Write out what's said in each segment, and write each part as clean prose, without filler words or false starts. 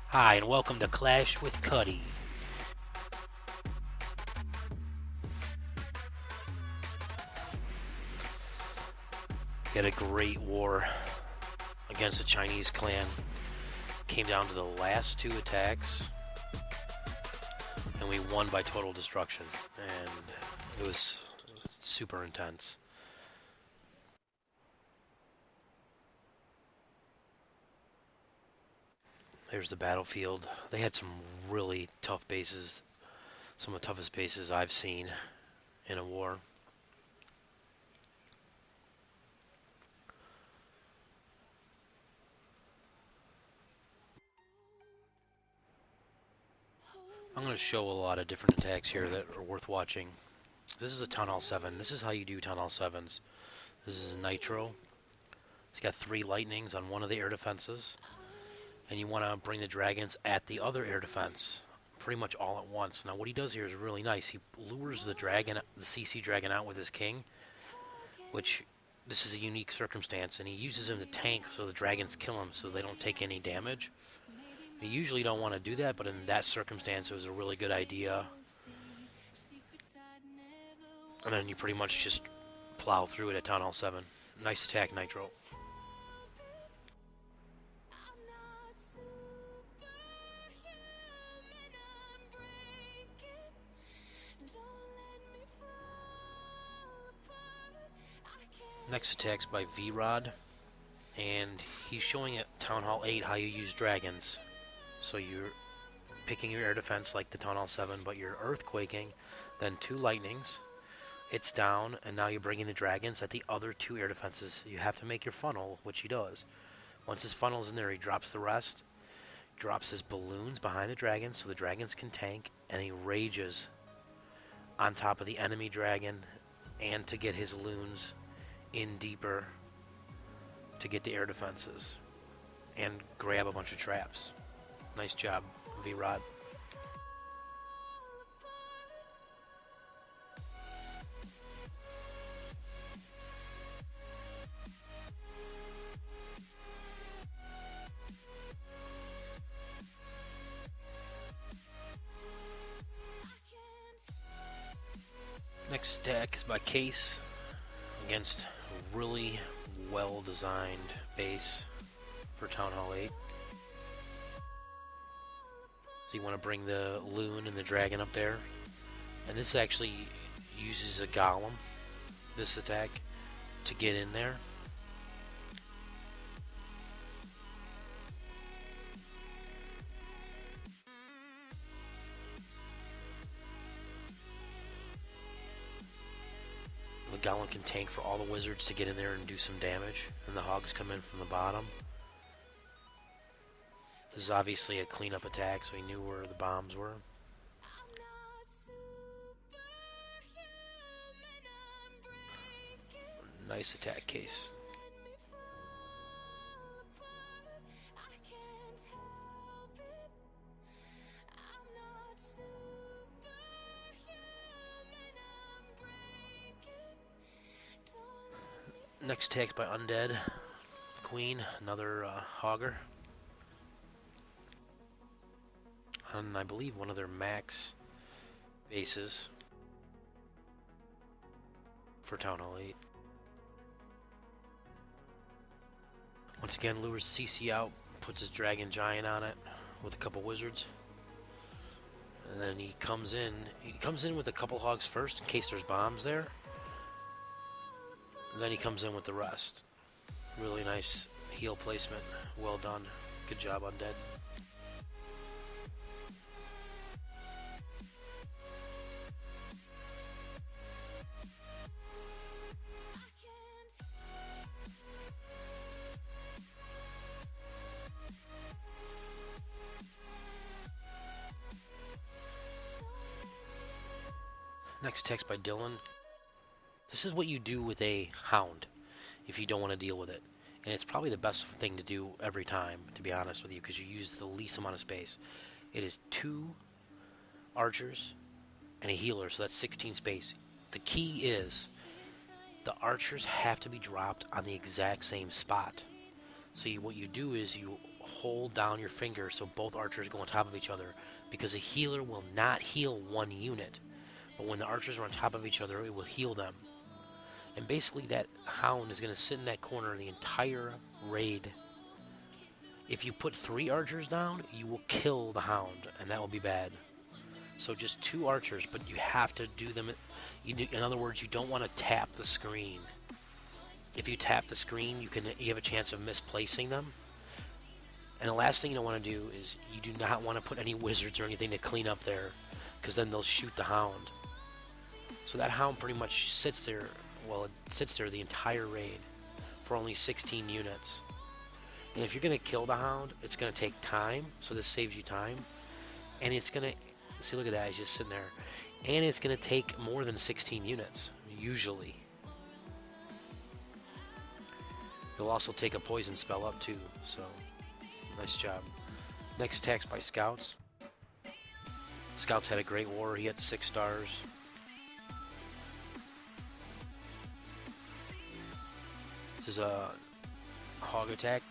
Hi, and welcome to Clash with Cuddy. We had a great war against the Chinese clan. Came down to the last two attacks, and we won by total destruction, and it was super intense. There's the battlefield. They had some really tough bases, some of the toughest bases I've seen in a war. I'm going to show a lot of different attacks here that are worth watching. This is a Town Hall 7. This is how you do Town Hall 7s. This is a Nitro. It's got 3 lightnings on one of the air defenses. And you want to bring the dragons at the other air defense pretty much all at once. Now what he does here is really nice. He lures the dragon, the CC dragon, out with his king, which this is a unique circumstance, and he uses him to tank so the dragons kill him so they don't take any damage. You usually don't want to do that, but in that circumstance it was a really good idea. And then you pretty much just plow through it at Town Hall 7. Nice attack, Nitro. Next attack's by V-Rod, and he's showing at Town Hall 8 how you use dragons. So you're picking your air defense like the Town Hall 7, but you're earthquaking, then 2 lightnings, it's down, and now you're bringing the dragons at the other 2 air defenses. You have to make your funnel, which he does. Once his funnel's in there, he drops the rest, drops his balloons behind the dragons so the dragons can tank, and he rages on top of the enemy dragon and to get his loons in deeper to get the air defenses and grab a bunch of traps. Nice job, V-Rod. Next attack is by Case against a really well-designed base for Town Hall 8. So you want to bring the loon and the dragon up there. And this actually uses a golem, this attack, to get in there. The golem can tank for all the wizards to get in there and do some damage, and the hogs come in from the bottom. This is obviously a cleanup attack, so he knew where the bombs were. Nice attack, Case. Next attack's by Undead Queen, another Hogger. On, I believe, one of their max bases for Town Hall 8. Once again, lures CC out, puts his Dragon Giant on it with a couple wizards. And then he comes in with a couple hogs first in case there's bombs there. And then he comes in with the rest. Really nice heal placement. Well done. Good job, Undead. Next text by Dylan. This is what you do with a hound if you don't want to deal with it. And it's probably the best thing to do every time, to be honest with you, because you use the least amount of space. It is 2 archers and a healer, so that's 16 space. The key is the archers have to be dropped on the exact same spot. So what you do is you hold down your finger so both archers go on top of each other, because a healer will not heal one unit, but when the archers are on top of each other, it will heal them. And basically that hound is going to sit in that corner the entire raid. If you put 3 archers down, you will kill the hound, and that will be bad. So just 2 archers, but you have to do them. In other words, you don't want to tap the screen. If you tap the screen, you have a chance of misplacing them. And the last thing you don't want to do is you do not want to put any wizards or anything to clean up there, because then they'll shoot the hound. So that hound pretty much sits there. Well, it sits there the entire raid for only 16 units. And if you're going to kill the hound, it's going to take time, so this saves you time. And it's going to, see, look at that, he's just sitting there. And it's going to take more than 16 units, usually. You'll also take a poison spell up too, so nice job. Next attack's by Scouts. Scouts had a great war, he had 6 stars. This is a hog attack.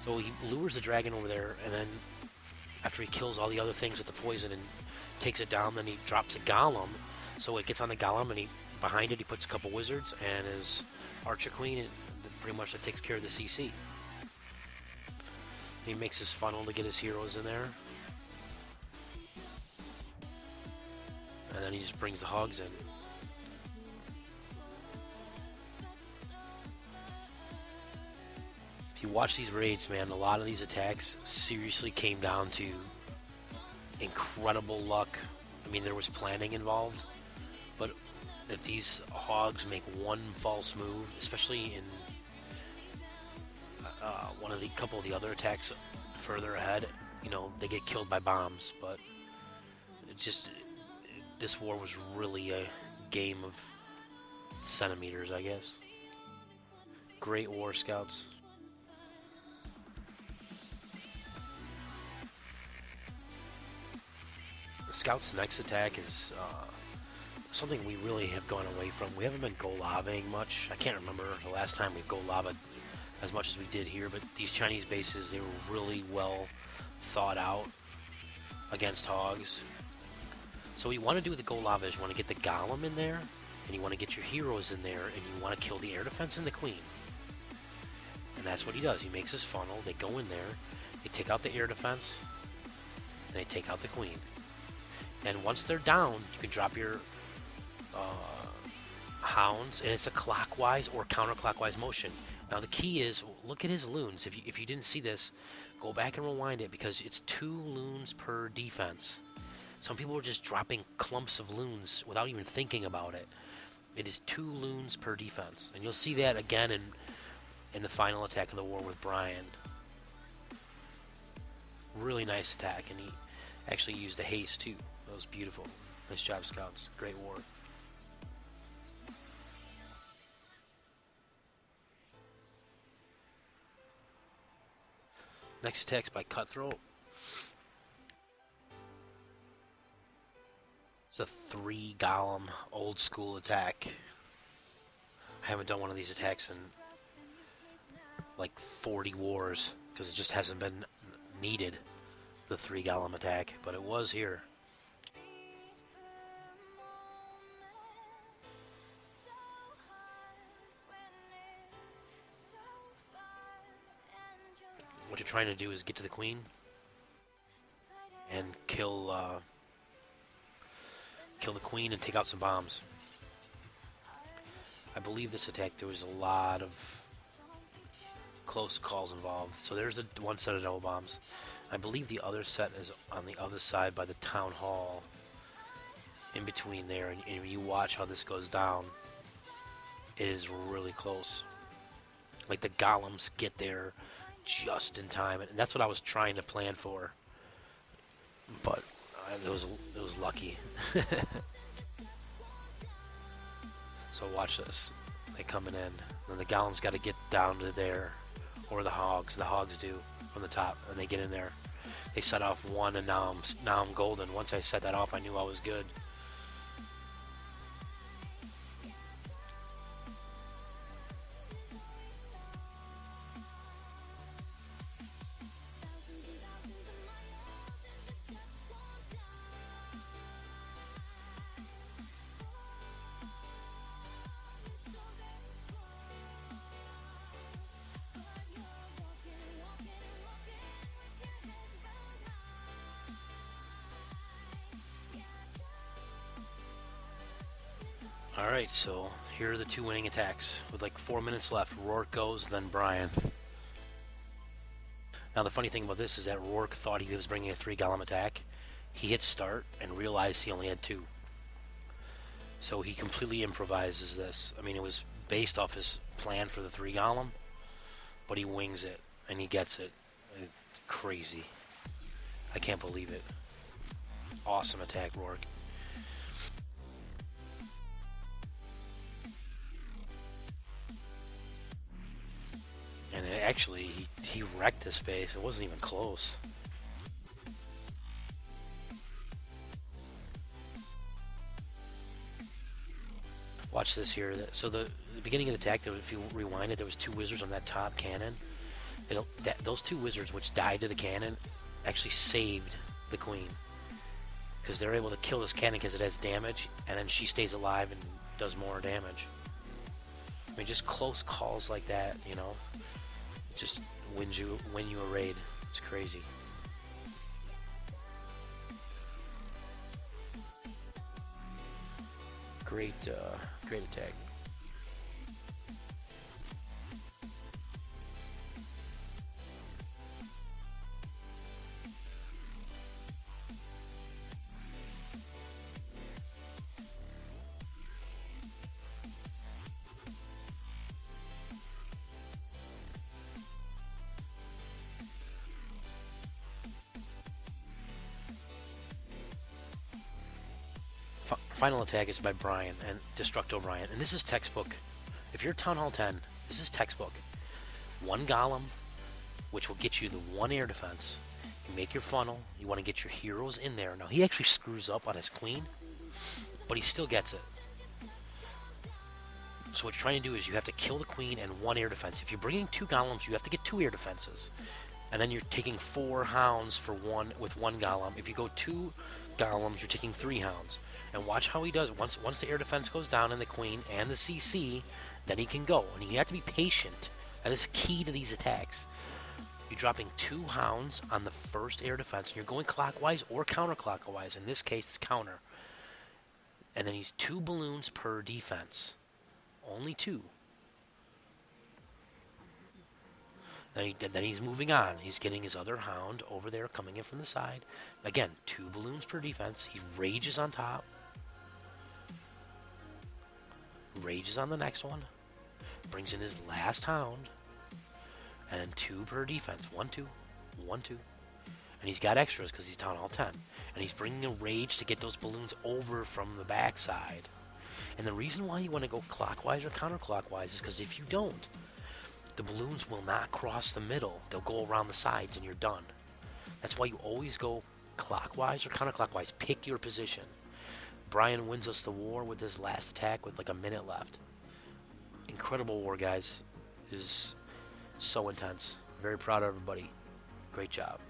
So he lures the dragon over there, and then after he kills all the other things with the poison and takes it down, then he drops a golem. So it gets on the golem, and behind it he puts a couple wizards and his archer queen, and pretty much that takes care of the CC. He makes his funnel to get his heroes in there. And then he just brings the hogs in. If you watch these raids, man, a lot of these attacks seriously came down to incredible luck. I mean, there was planning involved, but if these hogs make one false move, especially in couple of the other attacks further ahead, you know, they get killed by bombs. But this war was really a game of centimeters, I guess. Great war, Scouts. The Scouts' next attack is something we really have gone away from. We haven't been go-lavaing much. I can't remember the last time we've go-lavaed as much as we did here, but these Chinese bases, they were really well thought out against hogs. So what you want to do with the go-lava is you want to get the golem in there, and you want to get your heroes in there, and you want to kill the air defense and the queen. And that's what he does. He makes his funnel, they go in there, they take out the air defense, and they take out the queen. And once they're down, you can drop your hounds, and it's a clockwise or counterclockwise motion. Now the key is, look at his loons. If you didn't see this, go back and rewind it, because it's 2 loons per defense. Some people are just dropping clumps of loons without even thinking about it. It is 2 loons per defense, and you'll see that again in the final attack of the war with Brian. Really nice attack, and he actually used a haste too. That was beautiful. Nice job, Scouts. Great war. Next attack's by Cutthroat. It's a 3 golem old school attack. I haven't done one of these attacks in like 40 wars, because it just hasn't been needed, the 3 golem attack, but it was here. What you're trying to do is get to the queen and kill the queen and take out some bombs. I believe this attack, there was a lot of close calls involved. So there's one set of double bombs. I believe the other set is on the other side by the town hall, in between there, and you watch how this goes down. It is really close. Like, the golems get there just in time, and that's what I was trying to plan for, but it was lucky. So watch this. They coming in, and the golems got to get down to there, or the hogs do from the top, and they get in there. They set off one, and now I'm golden. Once I set that off, I knew I was good. Alright, so here are the two winning attacks. With like 4 minutes left, Rourke goes, then Brian. Now the funny thing about this is that Rourke thought he was bringing a 3 golem attack. He hit start and realized he only had 2. So he completely improvises this. I mean, it was based off his plan for the 3 golem, but he wings it and he gets it. It's crazy. I can't believe it. Awesome attack, Rourke. And actually, he wrecked this space. It wasn't even close. Watch this here. So the beginning of the attack, if you rewind it, there was 2 wizards on that top cannon. Those 2 wizards, which died to the cannon, actually saved the queen. Because they're able to kill this cannon because it has damage, and then she stays alive and does more damage. I mean, just close calls like that, you know, just win you a raid. It's crazy. Great attack. Final attack is by Brian and Destructo Brian, and this is textbook. If you're Town Hall 10, this is textbook. 1 golem, which will get you the 1 air defense. You make your funnel. You want to get your heroes in there. Now he actually screws up on his queen, but he still gets it. So what you're trying to do is you have to kill the queen and 1 air defense. If you're bringing 2 golems, you have to get 2 air defenses, and then you're taking 4 hounds for 1 with 1 golem. If you go 2 golems, you're taking 3 hounds. And watch how he does. Once the air defense goes down and the queen and the CC, then he can go. And you have to be patient. That is key to these attacks. You're dropping 2 hounds on the first air defense, and you're going clockwise or counterclockwise. In this case, it's counter. And then he's 2 balloons per defense. Only 2. Then he's moving on. He's getting his other hound over there coming in from the side. Again, 2 balloons per defense. He rages on top. Rages on the next one. Brings in his last hound. And then 2 per defense. 1, 2. 1, 2. And he's got extras because he's Town Hall 10. And he's bringing a rage to get those balloons over from the backside. And the reason why you want to go clockwise or counterclockwise is because if you don't, the balloons will not cross the middle. They'll go around the sides and you're done. That's why you always go clockwise or counterclockwise. Pick your position. Brian wins us the war with his last attack with like a minute left. Incredible war, guys. It is so intense. Very proud of everybody. Great job.